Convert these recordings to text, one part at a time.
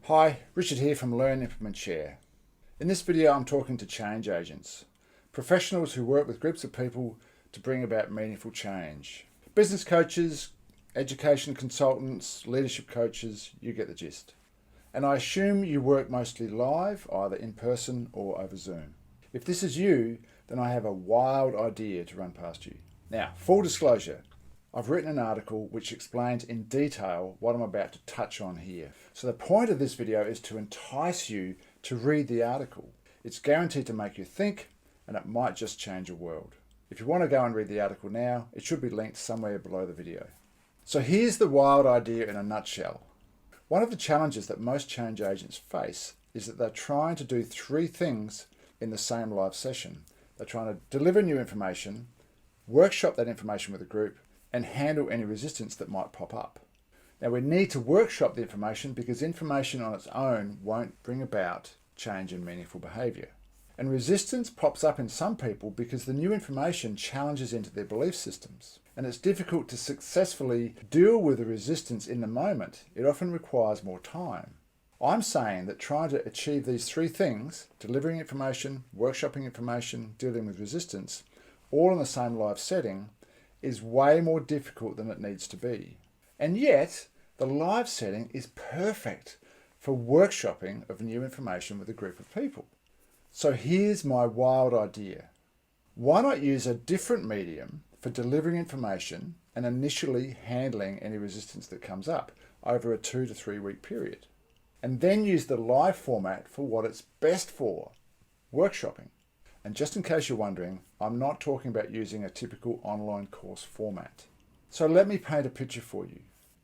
Hi, Richard here from Learn, Implement, Share. In this video I'm talking to change agents, professionals who work with groups of people to bring about meaningful change. Business coaches, education consultants, leadership coaches, you get the gist. And I assume you work mostly live, either in person or over Zoom. If this is you, then I have a wild idea to run past you. Now, full disclosure, I've written an article which explains in detail what I'm about to touch on here. So the point of this video is to entice you to read the article. It's guaranteed to make you think, and it might just change your world. If you want to go and read the article now, it should be linked somewhere below the video. So here's the wild idea in a nutshell. One of the challenges that most change agents face is that they're trying to do three things in the same live session. They're trying to deliver new information, workshop that information with a group, and handle any resistance that might pop up. Now we need to workshop the information because information on its own won't bring about change in meaningful behaviour. And resistance pops up in some people because the new information challenges into their belief systems. And it's difficult to successfully deal with the resistance in the moment. It often requires more time. I'm saying that trying to achieve these three things, delivering information, workshopping information, dealing with resistance, all in the same live setting, is way more difficult than it needs to be. And yet, the live setting is perfect for workshopping of new information with a group of people. So here's my wild idea. Why not use a different medium for delivering information and initially handling any resistance that comes up over a 2 to 3 week period? And then use the live format for what it's best for, workshopping. And just in case you're wondering, I'm not talking about using a typical online course format. So let me paint a picture for you.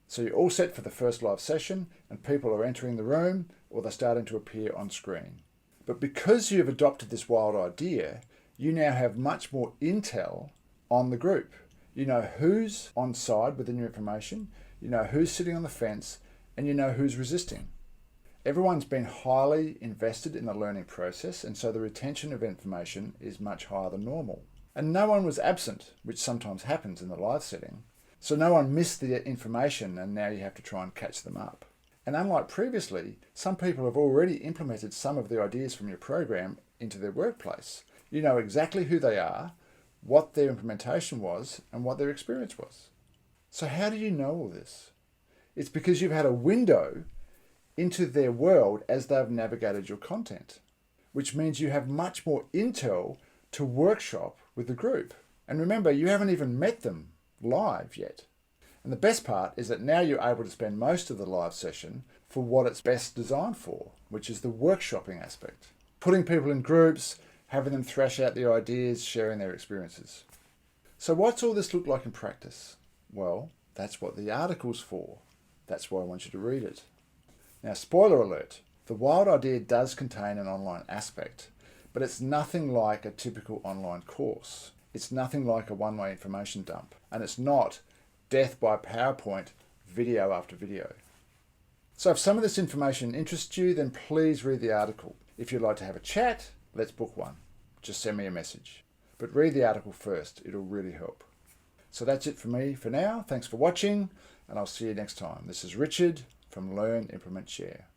So you're all set for the first live session and people are entering the room or they're starting to appear on screen. But because you've adopted this wild idea, you now have much more intel on the group. You know who's on side with the new information, you know who's sitting on the fence, and you know who's resisting. Everyone's been highly invested in the learning process, and so the retention of information is much higher than normal. And no one was absent, which sometimes happens in the live setting. So no one missed the information, and now you have to try and catch them up. And unlike previously, some people have already implemented some of the ideas from your program into their workplace. You know exactly who they are, what their implementation was, and what their experience was. So how do you know all this? It's because you've had a window into their world as they've navigated your content, which means you have much more intel to workshop with the group. And remember, you haven't even met them live yet. And the best part is that now you're able to spend most of the live session for what it's best designed for, which is the workshopping aspect. Putting people in groups, having them thrash out the ideas, sharing their experiences. So what's all this look like in practice? Well, that's what the article's for. That's why I want you to read it. Now, spoiler alert, the wild idea does contain an online aspect, but it's nothing like a typical online course. It's nothing like a one-way information dump, and it's not death by PowerPoint, video after video. So if some of this information interests you, then please read the article. If you'd like to have a chat, let's book one. Just send me a message. But read the article first, it'll really help. So that's it for me for now. Thanks for watching, and I'll see you next time. This is Richard from Learn, Implement, Share.